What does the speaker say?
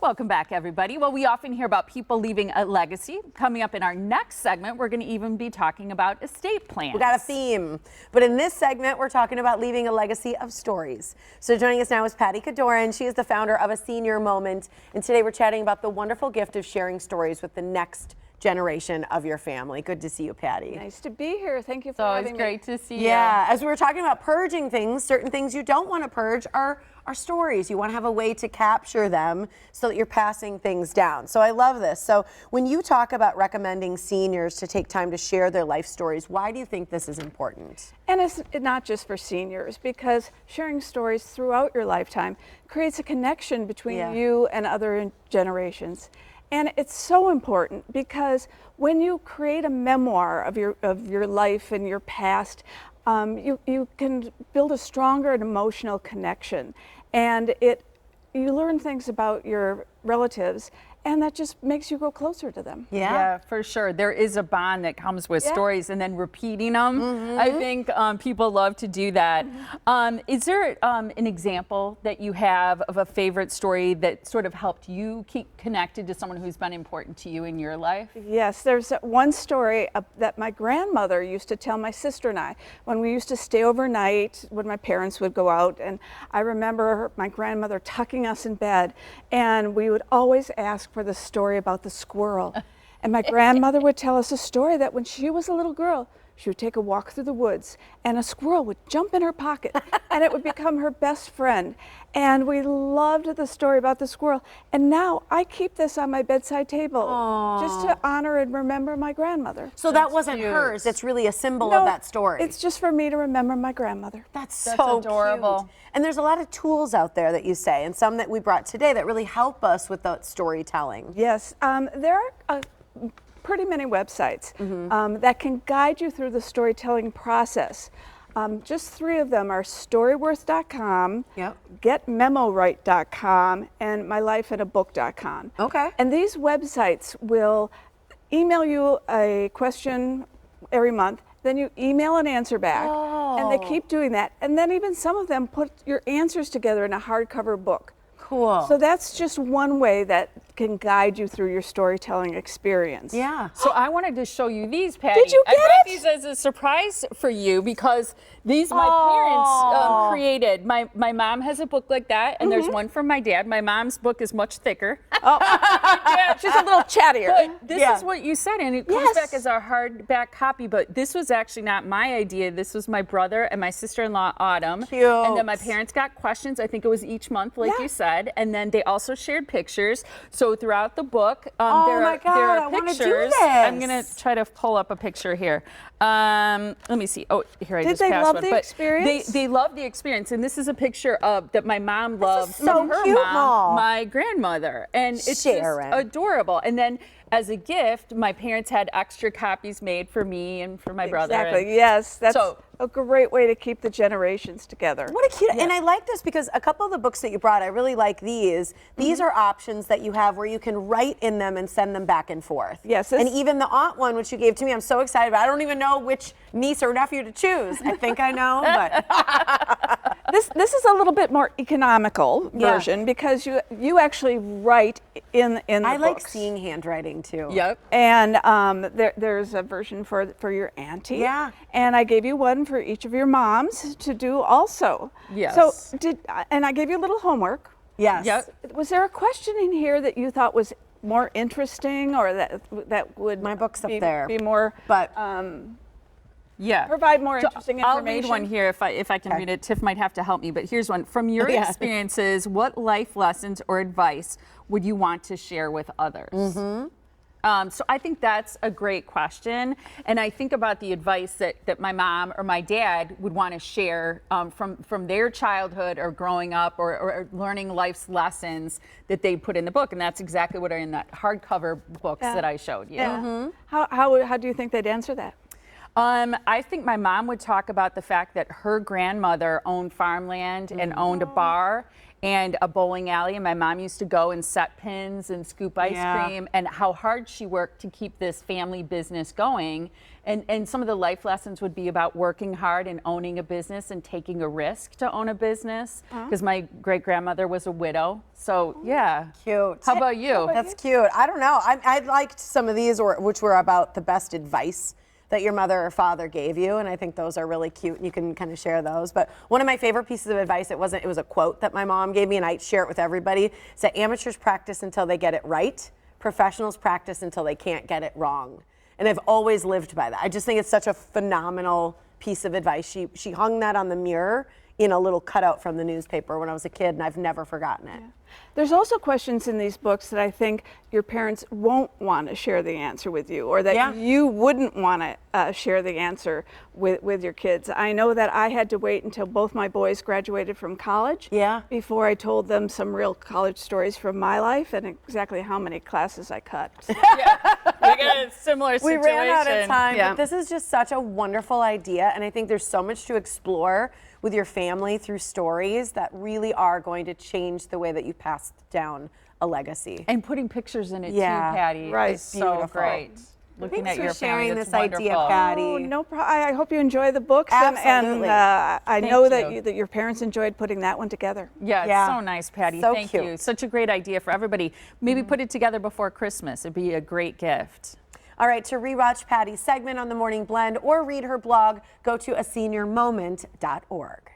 Welcome back, everybody. Well, we often hear about people leaving a legacy. Coming up in our next segment, we're going to even be talking about estate plans. We got a theme. But in this segment, we're talking about leaving a legacy of stories. So joining us now is Patty Kadoran. She is the founder of A Senior Moment. And today we're chatting about the wonderful gift of sharing stories with the next generation of your family. Good to see you, Patty. Nice to be here. Thank you for having me. It's great to see you. Yeah, as we were talking about purging things, certain things you don't want to purge are stories. You want to have a way to capture them so that you're passing things down. So I love this. So when you talk about recommending seniors to take time to share their life stories, why do you think this is important? And it's not just for seniors, because sharing stories throughout your lifetime creates a connection between you and other generations. And it's so important because when you create a memoir of your life and your past, you can build a stronger and emotional connection. And you learn things about your relatives, and that just makes you go closer to them. Yeah, for sure. There is a bond that comes with stories, and then repeating them. I think people love to do that. Is there an example that you have of a favorite story that sort of helped you keep connected to someone who's been important to you in your life? Yes, there's one story that my grandmother used to tell my sister and I when we used to stay overnight when my parents would go out. And I remember my grandmother tucking us in bed, and we would always ask for the story about the squirrel. And my grandmother would tell us a story that when she was a little girl, she would take a walk through the woods and a squirrel would jump in her pocket and it would become her best friend. And we loved the story about the squirrel. And now I keep this on my bedside table just to honor and remember my grandmother. So that wasn't hers. It's really a symbol of that story. It's just for me to remember my grandmother. That's so adorable. Cute. And there's a lot of tools out there that you say, and some that we brought today that really help us with the storytelling. Yes, there are pretty many websites that can guide you through the storytelling process. Just 3 of them are storyworth.com, getmemoright.com, and mylifeinabook.com. Okay. And these websites will email you a question every month, then you email an answer back, and they keep doing that. And then even some of them put your answers together in a hardcover book. Cool. So that's just one way that can guide you through your storytelling experience. Yeah. So I wanted to show you these, Patty. Did you get I brought it? these as a surprise for you because these my parents created. My mom has a book like that, and there's one from my dad. My mom's book is much thicker. She's a little chattier. But this is what you said, and it comes back as a hardback copy, but this was actually not my idea. This was my brother and my sister-in-law, Autumn. Cute. And then my parents got questions. I think it was each month, like you said, and then they also shared pictures. So throughout the book, there are pictures. I'm going to try to pull up a picture here. Let me see. Oh, here I just passed one. Did they love the experience? They love the experience, and this is a picture of that my mom loves from her cute, mom, my grandmother, and it's just adorable. And then as a gift, my parents had extra copies made for me and for my brother. Exactly. Yes, that's a great way to keep the generations together. What a cute, and I like this because a couple of the books that you brought, I really like these. These are options that you have where you can write in them and send them back and forth. Yes. And even the aunt one, which you gave to me, I'm so excited about. I don't even know which niece or nephew to choose. I think I know, but. This is a little bit more economical version because you actually write in the books. I like seeing handwriting too. Yep. And there's a version for your auntie. Yeah. And I gave you one for each of your moms to do also. Yes. So and I gave you a little homework. Yes. Yep. Was there a question in here that you thought was more interesting, or that would My book's up there. Be more, but provide more interesting information? I'll read one here if I can read it. Tiff might have to help me, but here's one. From your experiences, what life lessons or advice would you want to share with others? So I think that's a great question. And I think about the advice that my mom or my dad would want to share from their childhood or growing up or learning life's lessons that they put in the book. And that's exactly what are in that hardcover books that I showed you. Yeah. How do you think they'd answer that? I think my mom would talk about the fact that her grandmother owned farmland and owned a bar, and a bowling alley. And my mom used to go and set pins and scoop ice cream, and how hard she worked to keep this family business going. And some of the life lessons would be about working hard and owning a business and taking a risk to own a business, because my great grandmother was a widow. So yeah. Cute. How about you? That's cute. I don't know. I liked some of these, which were about the best advice that your mother or father gave you, and I think those are really cute, and you can kind of share those. But one of my favorite pieces of advice, it was a quote that my mom gave me, and I share it with everybody. It said, amateurs practice until they get it right, professionals practice until they can't get it wrong. And I've always lived by that. I just think it's such a phenomenal piece of advice. She hung that on the mirror in a little cutout from the newspaper when I was a kid, and I've never forgotten it. Yeah. There's also questions in these books that I think your parents won't want to share the answer with you, or that you wouldn't want to share the answer with your kids. I know that I had to wait until both my boys graduated from college before I told them some real college stories from my life and exactly how many classes I cut. Yeah, we got a similar situation. We ran out of time, but this is just such a wonderful idea, and I think there's so much to explore with your family through stories that really are going to change the way that you pass down a legacy. And putting pictures in it too, Patty, is so great. Looking Thanks at your for sharing family, this that's idea, wonderful. Patty. Oh, no problem. I hope you enjoy the books, Absolutely. and I know you. that your parents enjoyed putting that one together. Yeah, it's so nice, Patty. So Thank cute. you. Such a great idea for everybody. Maybe put it together before Christmas. It'd be a great gift. All right, to rewatch Patty's segment on The Morning Blend or read her blog, go to aseniormoment.org.